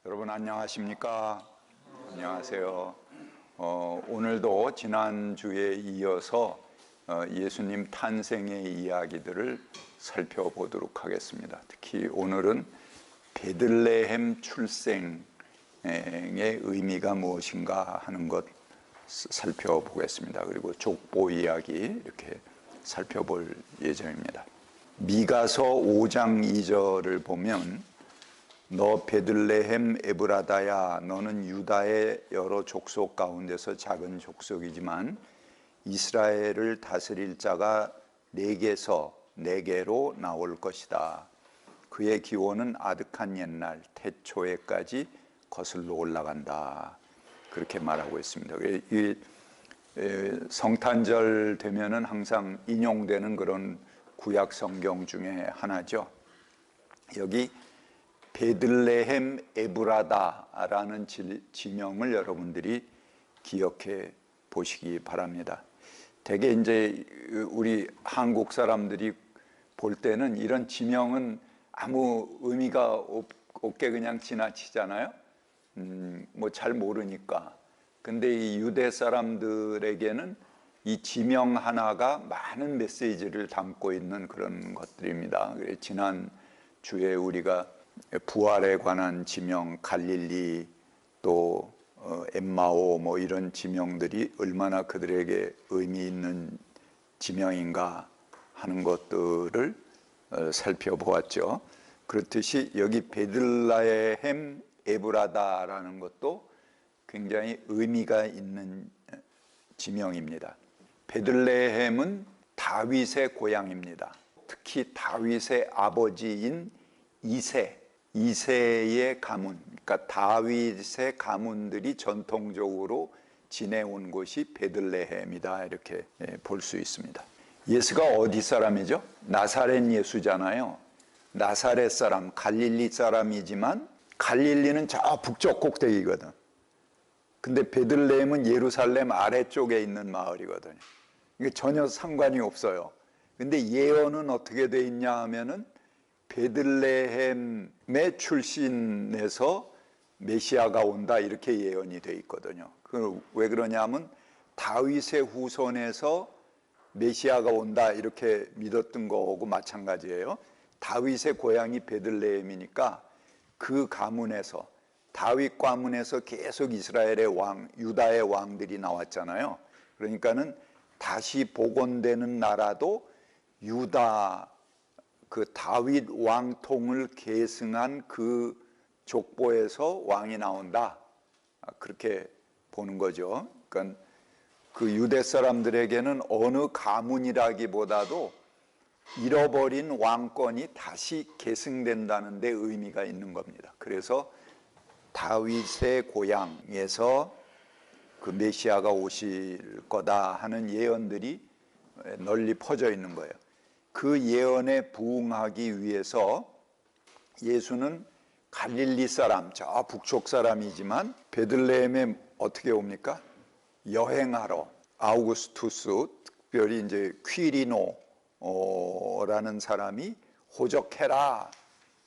여러분 안녕하십니까? 안녕하세요. 오늘도 지난주에 이어서 예수님 탄생의 이야기들을 살펴보도록 하겠습니다. 특히 오늘은 베들레헴 출생의 의미가 무엇인가 하는 것 살펴보겠습니다. 그리고 족보 이야기 이렇게 살펴볼 예정입니다. 미가서 5장 2절을 보면 너 베들레헴 에브라다야, 너는 유다의 여러 족속 가운데서 작은 족속이지만 이스라엘을 다스릴 자가 내게로 나올 것이다. 그의 기원은 아득한 옛날 태초에까지 거슬러 올라간다. 그렇게 말하고 있습니다. 이 성탄절 되면은 항상 인용되는 그런 구약 성경 중에 하나죠. 여기 베들레헴 에브라다라는 지명을 여러분들이 기억해 보시기 바랍니다. 대개 이제 우리 한국 사람들이 볼 때는 이런 지명은 아무 의미가 없게 그냥 지나치잖아요. 뭐 잘 모르니까. 근데 이 유대 사람들에게는 이 지명 하나가 많은 메시지를 담고 있는 그런 것들입니다. 지난 주에 우리가 부활에 관한 지명, 갈릴리, 또 엠마오 뭐 이런 지명들이 얼마나 그들에게 의미 있는 지명인가 하는 것들을 살펴보았죠. 그렇듯이 여기 베들레헴 에브라다라는 것도 굉장히 의미가 있는 지명입니다. 베들레헴은 다윗의 고향입니다. 특히 다윗의 아버지인 이새의 가문, 그러니까 다윗의 가문들이 전통적으로 지내온 곳이 베들레헴이다, 이렇게 볼 수 있습니다. 예수가 어디 사람이죠? 나사렛 예수잖아요. 나사렛 사람, 갈릴리 사람이지만 갈릴리는 저 북쪽 꼭대기거든. 근데 베들레헴은 예루살렘 아래쪽에 있는 마을이거든요. 이게 전혀 상관이 없어요. 근데 예언은 어떻게 돼 있냐 하면은 베들레헴의 출신에서 메시아가 온다, 이렇게 예언이 돼 있거든요. 왜 그러냐면 다윗의 후손에서 메시아가 온다 이렇게 믿었던 거하고 마찬가지예요. 다윗의 고향이 베들레헴이니까 그 가문에서, 다윗 가문에서 계속 이스라엘의 왕, 유다의 왕들이 나왔잖아요. 그러니까는 다시 복원되는 나라도 유다, 그 다윗 왕통을 계승한 그 족보에서 왕이 나온다, 그렇게 보는 거죠. 그러니까 그 유대 사람들에게는 어느 가문이라기보다도 잃어버린 왕권이 다시 계승된다는 데 의미가 있는 겁니다. 그래서 다윗의 고향에서 그 메시아가 오실 거다 하는 예언들이 널리 퍼져 있는 거예요. 그 예언에 부응하기 위해서 예수는 갈릴리 사람, 저 북쪽 사람이지만 베들레헴에 어떻게 옵니까? 여행하러. 아우구스투스, 특별히 이제 퀴리노라는 사람이 호적해라,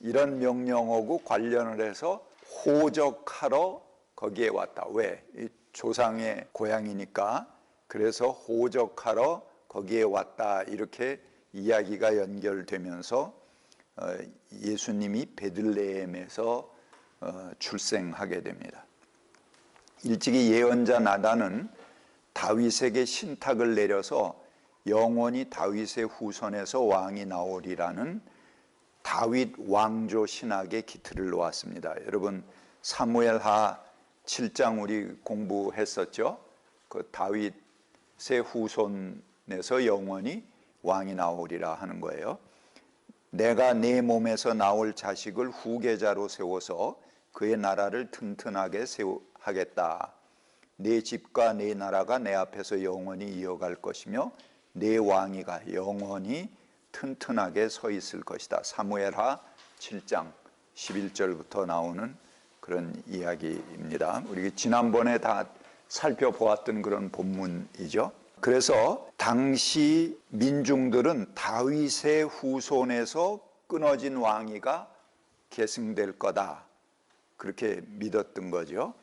이런 명령하고 관련을 해서 호적하러 거기에 왔다. 왜? 조상의 고향이니까. 그래서 호적하러 거기에 왔다, 이렇게 이야기가 연결되면서 예수님이 베들레헴에서 출생하게 됩니다. 일찍이 예언자 나단은 다윗에게 신탁을 내려서 영원히 다윗의 후손에서 왕이 나오리라는 다윗 왕조 신학의 기틀을 놓았습니다. 여러분 사무엘하 7장 우리 공부했었죠? 그 다윗의 후손에서 영원히 왕이 나오리라 하는 거예요. 내가 내 몸에서 나올 자식을 후계자로 세워서 그의 나라를 튼튼하게 하겠다. 내 집과 내 나라가 내 앞에서 영원히 이어갈 것이며 내 왕위가 영원히 튼튼하게 서 있을 것이다. 사무엘하 7장 11절부터 나오는 그런 이야기입니다. 우리 지난번에 다 살펴보았던 그런 본문이죠. 그래서 당시 민중들은 다윗의 후손에서 끊어진 왕위가 계승될 거다, 그렇게 믿었던 거죠.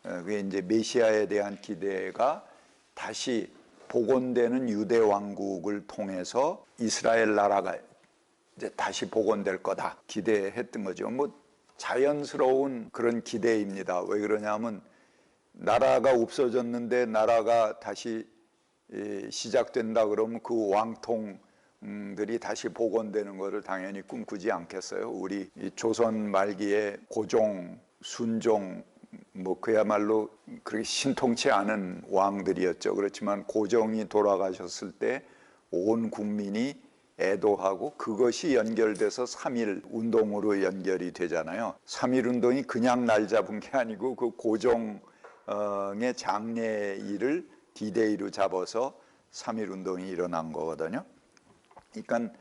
그게 이제 메시아에 대한 기대가 다시 복원되는 유대 왕국을 통해서 이스라엘 나라가 이제 다시 복원될 거다 기대했던 거죠. 뭐 자연스러운 그런 기대입니다. 왜 그러냐면 나라가 없어졌는데 나라가 다시 시작된다 그러면 그 왕통들이 다시 복원되는 것을 당연히 꿈꾸지 않겠어요. 우리 조선 말기에 고종, 순종 뭐 그야말로 그렇게 신통치 않은 왕들이었죠. 그렇지만 고종이 돌아가셨을 때 온 국민이 애도하고 그것이 연결돼서 3.1 운동으로 연결이 되잖아요. 3.1 운동이 그냥 날 잡은 게 아니고 그 고종의 장례일을 디데이로 잡아서 3.1 운동이 일어난 거거든요. 그러니까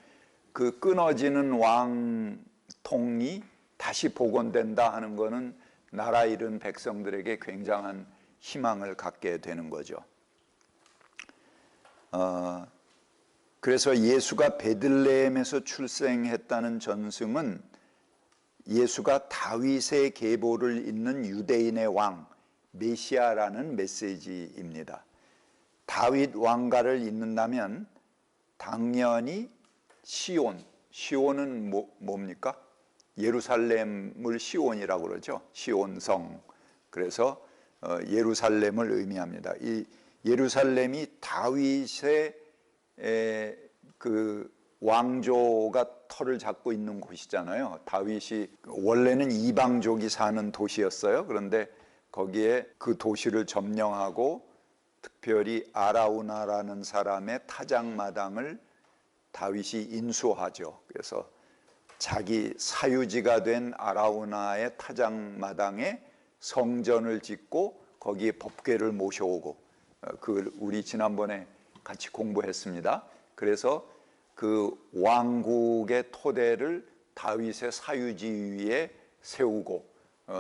그 끊어지는 왕통이 다시 복원된다 하는 거는 나라 잃은 백성들에게 굉장한 희망을 갖게 되는 거죠. 그래서 예수가 베들레헴에서 출생했다는 전승은 예수가 다윗의 계보를 잇는 유대인의 왕 메시아라는 메시지입니다. 다윗 왕가를 잇는다면 당연히 시온은 뭡니까? 예루살렘을 시온이라고 그러죠. 시온성. 그래서 예루살렘을 의미합니다. 이 예루살렘이 다윗의 그 왕조가 털을 잡고 있는 곳이잖아요. 다윗이 원래는 이방족이 사는 도시였어요. 그런데 거기에 그 도시를 점령하고 특별히 아라우나라는 사람의 타작마당을 다윗이 인수하죠. 그래서 자기 사유지가 된 아라우나의 타작마당에 성전을 짓고 거기에 법궤를 모셔오고 그 우리 지난번에 같이 공부했습니다. 그래서 그 왕국의 토대를 다윗의 사유지 위에 세우고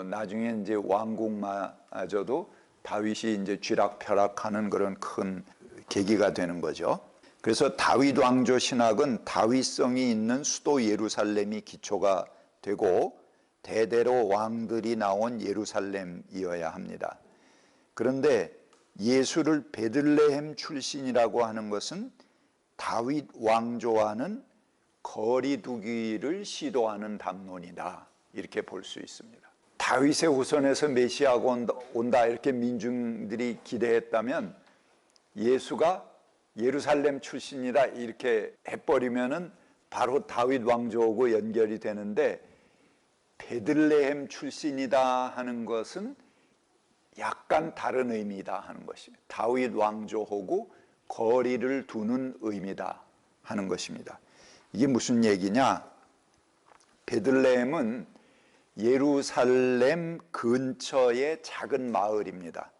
나중에 이제 왕국마저도 다윗이 이제 쥐락펴락하는 그런 큰 계기가 되는 거죠. 그래서 다윗 왕조 신학은 다윗성이 있는 수도 예루살렘이 기초가 되고 대대로 왕들이 나온 예루살렘이어야 합니다. 그런데 예수를 베들레헴 출신이라고 하는 것은 다윗 왕조와는 거리두기를 시도하는 담론이다. 이렇게 볼 수 있습니다. 다윗의 후손에서 메시아가 온다 이렇게 민중들이 기대했다면 예수가 예루살렘 출신이다 이렇게 해버리면은 바로 다윗 왕조하고 연결이 되는데 베들레헴 출신이다 하는 것은 약간 다른 의미다 하는 것입니다. 다윗 왕조하고 거리를 두는 의미다 하는 것입니다. 이게 무슨 얘기냐? 베들레헴은 예루살렘 근처의 작은 마을입니다.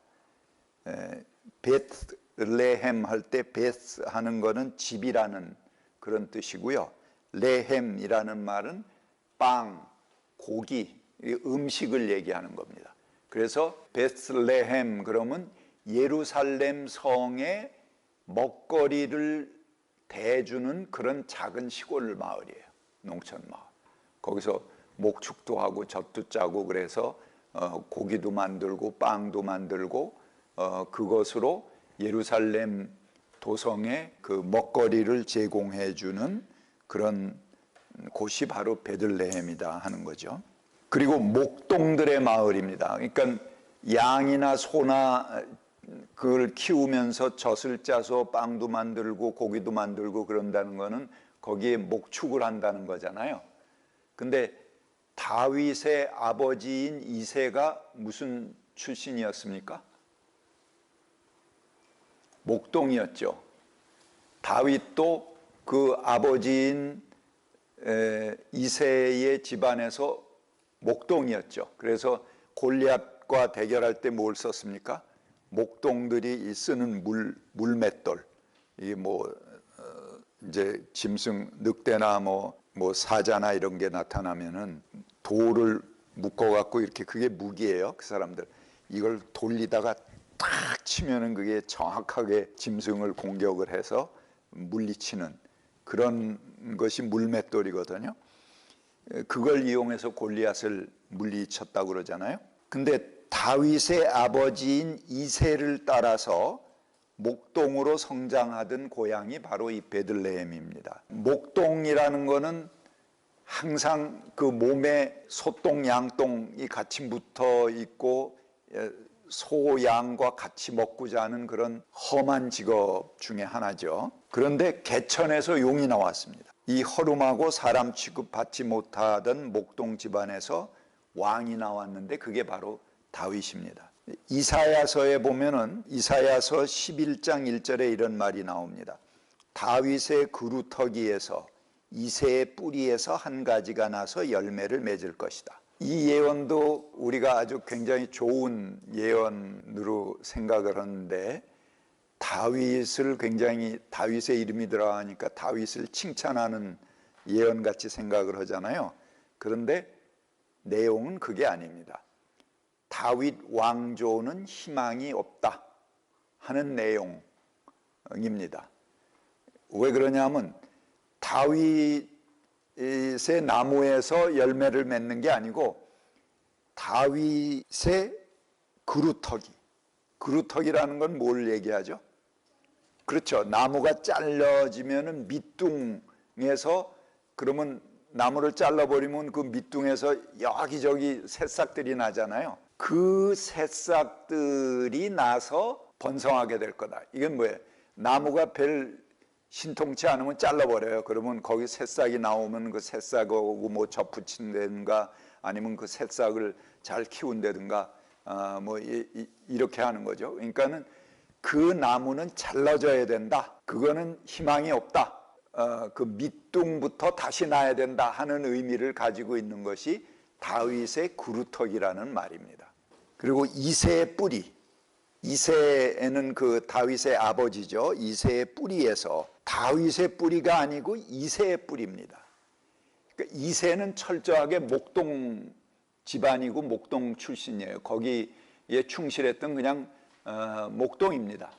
베들레헴 할 때 베스 하는 거는 집이라는 그런 뜻이고요. 레헴이라는 말은 빵, 고기, 음식을 얘기하는 겁니다. 그래서 베들레헴 그러면 예루살렘 성의 먹거리를 대주는 그런 작은 시골 마을이에요. 농촌 마을. 거기서 목축도 하고 젖도 짜고 그래서 고기도 만들고 빵도 만들고 그것으로 예루살렘 도성에 그 먹거리를 제공해 주는 그런 곳이 바로 베들레헴이다 하는 거죠. 그리고 목동들의 마을입니다. 그러니까 양이나 소나 그걸 키우면서 젖을 짜서 빵도 만들고 고기도 만들고 그런다는 거는 거기에 목축을 한다는 거잖아요. 근데 다윗의 아버지인 이새가 무슨 출신이었습니까? 목동이었죠. 다윗도 그 아버지인 이새의 집안에서 목동이었죠. 그래서 골리앗과 대결할 때 뭘 썼습니까? 목동들이 쓰는 물맷돌. 이게 이제 짐승 늑대나 뭐 사자나 이런 게 나타나면은 돌을 묶어 갖고 이렇게 그게 무기예요. 그 사람들 이걸 돌리다가 탁 치면은 그게 정확하게 짐승을 공격을 해서 물리치는 그런 것이 물맷돌이거든요. 그걸 이용해서 골리앗을 물리쳤다고 그러잖아요. 근데 다윗의 아버지인 이새를 따라서 목동으로 성장하던 고향이 바로 이 베들레헴입니다. 목동이라는 거는 항상 그 몸에 소똥, 양똥이 같이 붙어 있고 소, 양과 같이 먹고 자는 그런 험한 직업 중에 하나죠. 그런데 개천에서 용이 나왔습니다. 이 허름하고 사람 취급받지 못하던 목동 집안에서 왕이 나왔는데 그게 바로 다윗입니다. 이사야서에 보면은 이사야서 11장 1절에 이런 말이 나옵니다. 다윗의 그루터기에서 이새의 뿌리에서 한 가지가 나서 열매를 맺을 것이다. 이 예언도 우리가 아주 굉장히 좋은 예언으로 생각을 하는데 다윗을 굉장히 다윗의 이름이 들어가니까 다윗을 칭찬하는 예언같이 생각을 하잖아요. 그런데 내용은 그게 아닙니다. 다윗 왕조는 희망이 없다 하는 내용입니다. 왜 그러냐면 다윗의 나무에서 열매를 맺는 게 아니고 다윗의 그루터기라는 건 뭘 얘기하죠? 그렇죠. 나무가 잘라지면은 밑둥에서 그러면 나무를 잘라버리면 그 밑둥에서 여기저기 새싹들이 나잖아요. 그 새싹들이 나서 번성하게 될 거다. 이건 뭐예요? 나무가 별 신통치 않으면 잘라버려요. 그러면 거기 새싹이 나오면 그 새싹하고 뭐 접붙인다든가 아니면 그 새싹을 잘 키운다든가 이렇게 하는 거죠. 그러니까는 그 나무는 잘라져야 된다. 그거는 희망이 없다. 그 밑둥부터 다시 나야 된다 하는 의미를 가지고 있는 것이 다윗의 그루터기라는 말입니다. 그리고 이새의 뿌리, 이새는 그 다윗의 아버지죠. 이새의 뿌리에서 다윗의 뿌리가 아니고 이새의 뿌리입니다. 그러니까 이새는 철저하게 목동 집안이고 목동 출신이에요. 거기에 충실했던 그냥 목동입니다.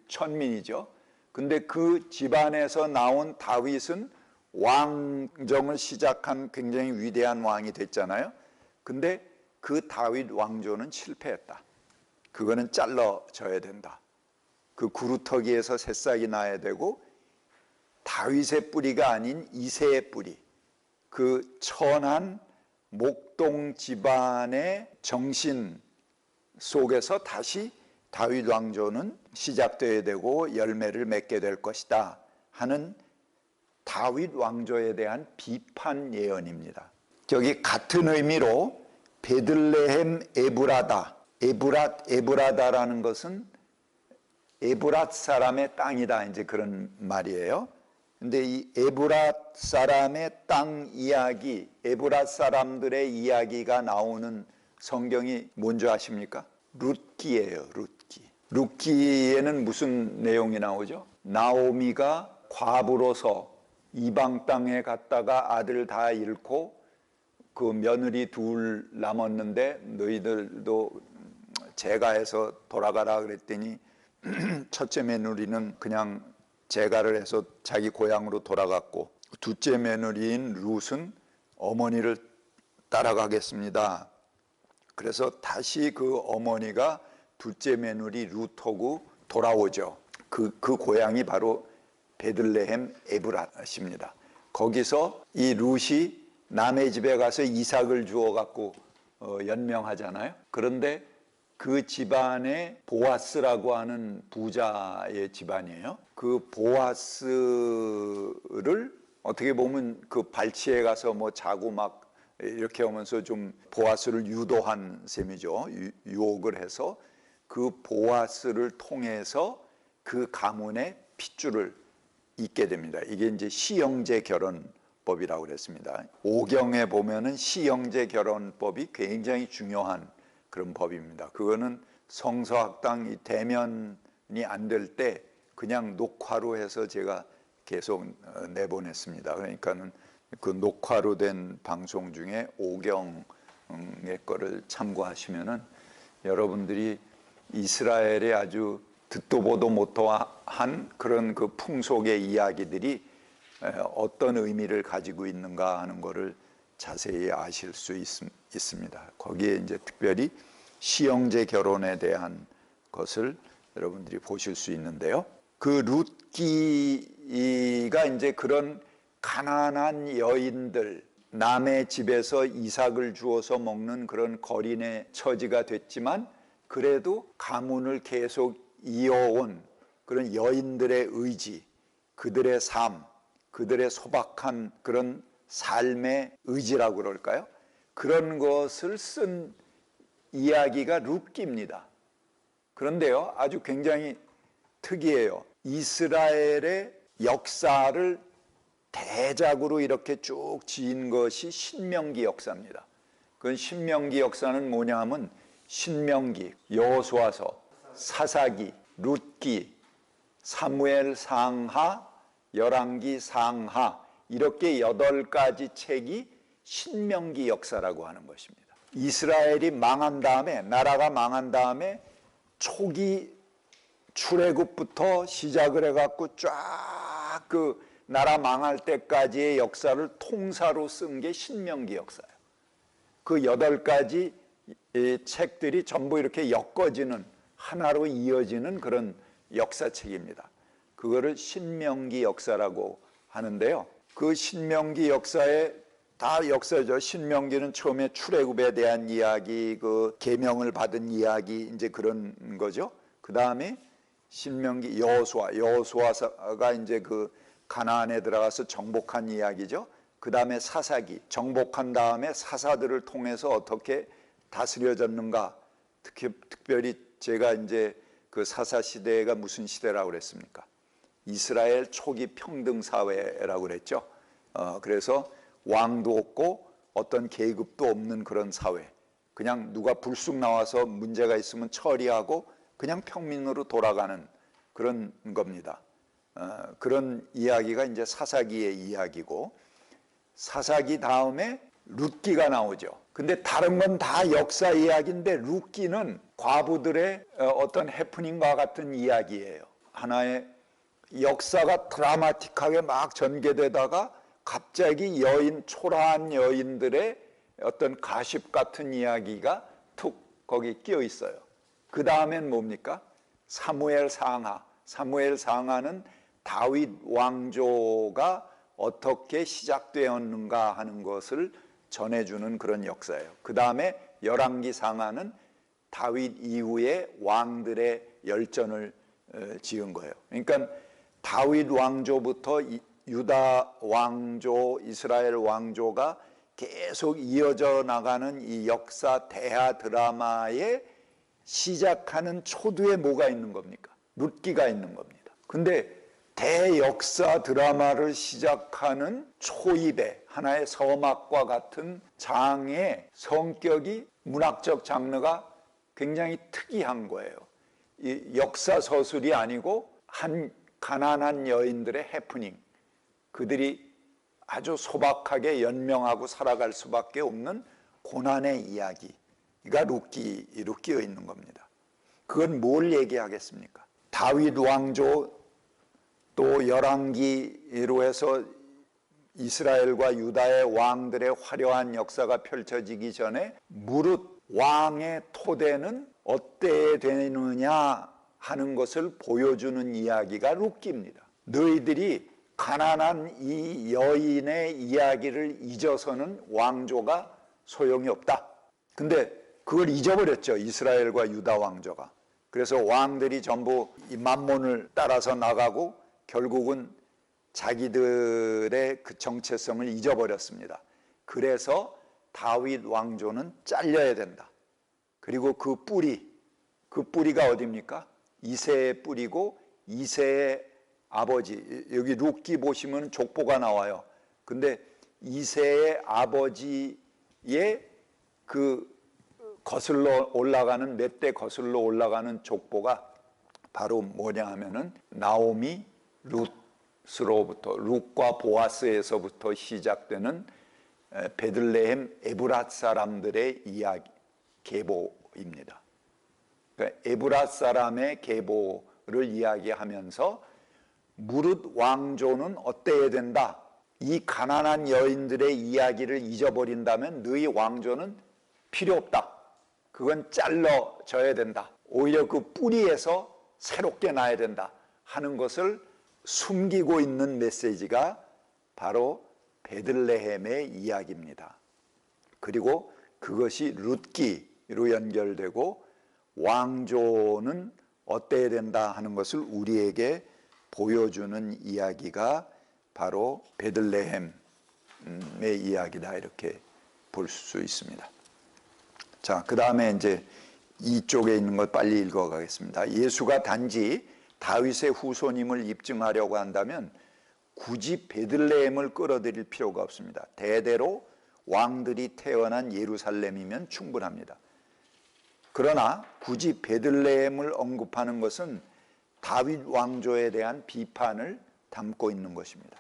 천민이죠. 근데 그 집안에서 나온 다윗은 왕정을 시작한 굉장히 위대한 왕이 됐잖아요. 근데 그 다윗 왕조는 실패했다. 그거는 잘라져야 된다. 그 구루터기에서 새싹이 나야 되고 다윗의 뿌리가 아닌 이새의 뿌리, 그 천한 목동 집안의 정신 속에서 다시 다윗 왕조는 시작되어야 되고 열매를 맺게 될 것이다 하는 다윗 왕조에 대한 비판 예언입니다. 저기 같은 의미로 베들레헴 에브라다, 에브라다라는 것은 에브랏 사람의 땅이다, 이제 그런 말이에요. 근데 이 에브랏 사람의 땅 이야기, 에브랏 사람들의 이야기가 나오는 성경이 뭔지 아십니까? 룻기예요. 룻기에는 무슨 내용이 나오죠? 나오미가 과부로서 이방 땅에 갔다가 아들 다 잃고 그 며느리 둘 남았는데 너희들도 재가해서 돌아가라 그랬더니 첫째 며느리는 그냥 재가를 해서 자기 고향으로 돌아갔고 둘째 며느리인 룻은 어머니를 따라가겠습니다. 그래서 다시 그 어머니가 둘째 며느리 룻하고 돌아오죠. 그 고향이 바로 베들레헴 에브랏입니다. 거기서 이 룻이 남의 집에 가서 이삭을 주워 갖고 연명하잖아요. 그런데 그 집안에 보아스라고 하는 부자의 집안이에요. 그 보아스를 어떻게 보면 그 발치에 가서 뭐 자고 막 이렇게 하면서 좀 보아스를 유도한 셈이죠. 유혹을 해서 그 보아스를 통해서 그 가문의 핏줄을 잇게 됩니다. 이게 이제 시형제 결혼법이라고 그랬습니다. 오경에 보면은 시형제 결혼법이 굉장히 중요한 그런 법입니다. 그거는 성서학당 대면이 안 될 때 그냥 녹화로 해서 제가 계속 내보냈습니다. 그러니까는 그 녹화로 된 방송 중에 오경의 거를 참고하시면은 여러분들이 이스라엘의 아주 듣도 보도 못한 그런 그 풍속의 이야기들이 어떤 의미를 가지고 있는가 하는 거를 자세히 아실 수 있습니다. 거기에 이제 특별히 시형제 결혼에 대한 것을 여러분들이 보실 수 있는데요. 그 룻기가 이제 그런 가난한 여인들, 남의 집에서 이삭을 주어서 먹는 그런 거린의 처지가 됐지만 그래도 가문을 계속 이어온 그런 여인들의 의지, 그들의 삶, 그들의 소박한 그런 삶의 의지라고 그럴까요? 그런 것을 쓴 이야기가 룻기입니다. 그런데요, 아주 굉장히 특이해요. 이스라엘의 역사를 대작으로 이렇게 쭉 지은 것이 신명기 역사입니다. 그 신명기 역사는 뭐냐 하면 신명기, 여호수아서, 사사기, 룻기, 사무엘 상하, 열왕기 상하 이렇게 8가지 책이 신명기 역사라고 하는 것입니다. 이스라엘이 망한 다음에, 나라가 망한 다음에 초기 출애굽부터 시작을 해갖고 쫙 그 나라 망할 때까지의 역사를 통사로 쓴 게 신명기 역사예요. 그 8가지 책들이 전부 이렇게 엮어지는, 하나로 이어지는 그런 역사책입니다. 그거를 신명기 역사라고 하는데요. 그 신명기 역사에 다 역사죠. 신명기는 처음에 출애굽에 대한 이야기, 그 계명을 받은 이야기, 이제 그런 거죠. 그 다음에 신명기 여호수아가 이제 그 가나안에 들어가서 정복한 이야기죠. 그 다음에 사사기, 정복한 다음에 사사들을 통해서 어떻게 다스려졌는가. 특별히 제가 이제 그 사사 시대가 무슨 시대라고 그랬습니까? 이스라엘 초기 평등 사회라고 그랬죠. 그래서 왕도 없고 어떤 계급도 없는 그런 사회. 그냥 누가 불쑥 나와서 문제가 있으면 처리하고 그냥 평민으로 돌아가는 그런 겁니다. 그런 이야기가 이제 사사기의 이야기고, 사사기 다음에 룻기가 나오죠. 근데 다른 건 다 역사 이야기인데 룻기는 과부들의 어떤 해프닝과 같은 이야기예요. 하나의 역사가 드라마틱하게 막 전개되다가 갑자기 초라한 여인들의 어떤 가십 같은 이야기가 툭 거기 끼어 있어요. 그 다음엔 뭡니까? 사무엘 상하는 다윗 왕조가 어떻게 시작되었는가 하는 것을 전해주는 그런 역사예요. 그 다음에 열왕기 상하는 다윗 이후에 왕들의 열전을 지은 거예요. 그러니까 다윗 왕조부터 유다 왕조, 이스라엘 왕조가 계속 이어져 나가는 이 역사 대하 드라마에 시작하는 초두에 뭐가 있는 겁니까? 룻기가 있는 겁니다. 근데 대역사 드라마를 시작하는 초입에 하나의 서막과 같은 장의 성격이 문학적 장르가 굉장히 특이한 거예요. 이 역사 서술이 아니고 한 가난한 여인들의 해프닝, 그들이 아주 소박하게 연명하고 살아갈 수밖에 없는 고난의 이야기가 룻기에 있는 겁니다. 그건 뭘 얘기하겠습니까? 다윗 왕조 또 열왕기로 해서 이스라엘과 유다의 왕들의 화려한 역사가 펼쳐지기 전에 무릇 왕의 토대는 어때야 되느냐 하는 것을 보여주는 이야기가 룻기입니다. 너희들이 가난한 이 여인의 이야기를 잊어서는 왕조가 소용이 없다. 근데 그걸 잊어버렸죠. 이스라엘과 유다 왕조가. 그래서 왕들이 전부 이 만몬을 따라서 나가고 결국은 자기들의 그 정체성을 잊어버렸습니다. 그래서 다윗 왕조는 잘려야 된다. 그리고 그 뿌리가 어디입니까? 이새의 뿌리고 이새의 아버지, 여기 룻기 보시면 족보가 나와요. 근데 이새의 아버지의 그 거슬러 올라가는 몇 대 거슬러 올라가는 족보가 바로 뭐냐 하면은 나오미, 룻으로부터, 룻과 보아스에서부터 시작되는 베들레헴 에브랏 사람들의 이야기, 계보입니다. 그러니까 에브랏 사람의 계보를 이야기하면서 무릇 왕조는 어때야 된다. 이 가난한 여인들의 이야기를 잊어버린다면 너희 왕조는 필요 없다. 그건 잘라져야 된다. 오히려 그 뿌리에서 새롭게 나야 된다 하는 것을 숨기고 있는 메시지가 바로 베들레헴의 이야기입니다. 그리고 그것이 룻기로 연결되고 왕조는 어때야 된다 하는 것을 우리에게 보여주는 이야기가 바로 베들레헴의 이야기다, 이렇게 볼 수 있습니다. 자, 그 다음에 이제 이쪽에 있는 것 빨리 읽어가겠습니다. 예수가 단지 다윗의 후손임을 입증하려고 한다면 굳이 베들레헴을 끌어들일 필요가 없습니다. 대대로 왕들이 태어난 예루살렘이면 충분합니다. 그러나 굳이 베들레헴을 언급하는 것은 다윗 왕조에 대한 비판을 담고 있는 것입니다.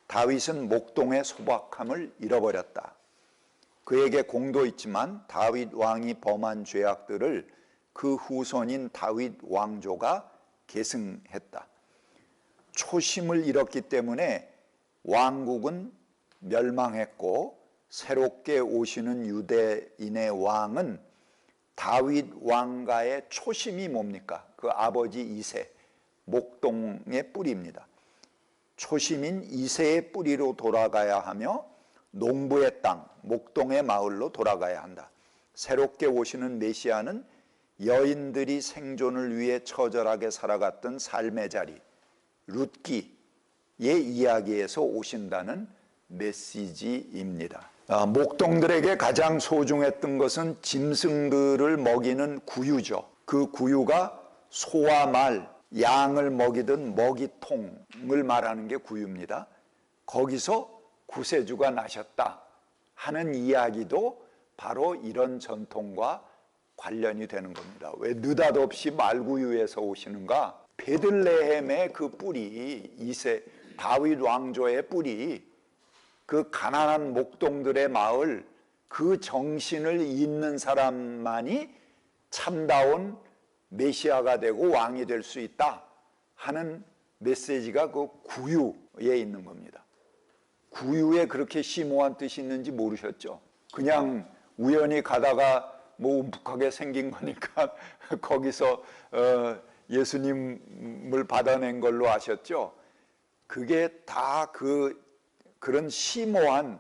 다윗은 목동의 소박함을 잃어버렸다. 그에게 공도 있지만 다윗 왕이 범한 죄악들을 그 후손인 다윗 왕조가 계승했다. 초심을 잃었기 때문에 왕국은 멸망했고 새롭게 오시는 유대인의 왕은 다윗 왕가의 초심이 뭡니까? 그 아버지 이세, 목동의 뿌리입니다. 초심인 이세의 뿌리로 돌아가야 하며 농부의 땅, 목동의 마을로 돌아가야 한다. 새롭게 오시는 메시아는 여인들이 생존을 위해 처절하게 살아갔던 삶의 자리, 룻기의 이야기에서 오신다는 메시지입니다. 목동들에게 가장 소중했던 것은 짐승들을 먹이는 구유죠. 그 구유가 소와 말, 양을 먹이던 먹이통을 말하는 게 구유입니다. 거기서 구세주가 나셨다 하는 이야기도 바로 이런 전통과 관련이 되는 겁니다. 왜 느닷없이 말구유에서 오시는가? 베들레헴의 그 뿌리, 이세 다윗 왕조의 뿌리, 그 가난한 목동들의 마을, 그 정신을 잇는 사람만이 참다운 메시아가 되고 왕이 될 수 있다 하는 메시지가 그 구유에 있는 겁니다. 구유에 그렇게 심오한 뜻이 있는지 모르셨죠? 그냥 우연히 가다가 뭐 움푹하게 생긴 거니까 거기서 예수님을 받아낸 걸로 아셨죠? 그게 다 그런 심오한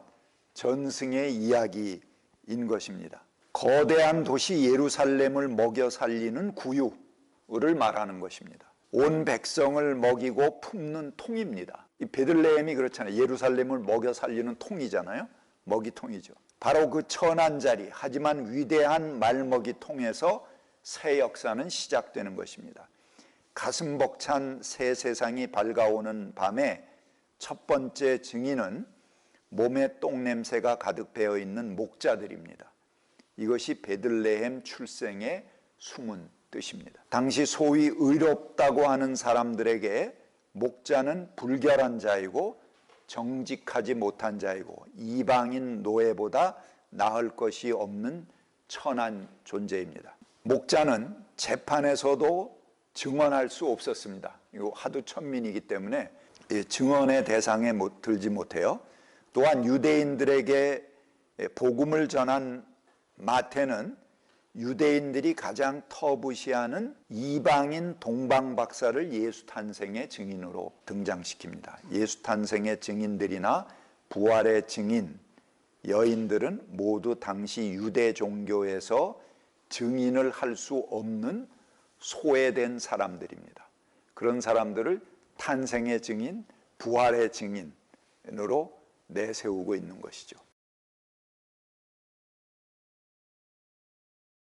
전승의 이야기인 것입니다. 거대한 도시 예루살렘을 먹여 살리는 구유를 말하는 것입니다. 온 백성을 먹이고 품는 통입니다. 이 베들레헴이 그렇잖아요. 예루살렘을 먹여 살리는 통이잖아요. 먹이통이죠. 바로 그 천한 자리, 하지만 위대한 말먹이통에서 새 역사는 시작되는 것입니다. 가슴 벅찬 새 세상이 밝아오는 밤에 첫 번째 증인은 몸에 똥냄새가 가득 배어 있는 목자들입니다. 이것이 베들레헴 출생의 숨은 뜻입니다. 당시 소위 의롭다고 하는 사람들에게 목자는 불결한 자이고 정직하지 못한 자이고 이방인 노예보다 나을 것이 없는 천한 존재입니다. 목자는 재판에서도 증언할 수 없었습니다. 이거 하도 천민이기 때문에 증언의 대상에 들지 못해요. 또한 유대인들에게 복음을 전한 마태는 유대인들이 가장 터부시하는 이방인 동방박사를 예수 탄생의 증인으로 등장시킵니다. 예수 탄생의 증인들이나 부활의 증인, 여인들은 모두 당시 유대 종교에서 증인을 할 수 없는 소외된 사람들입니다. 그런 사람들을 탄생의 증인, 부활의 증인으로 내세우고 있는 것이죠.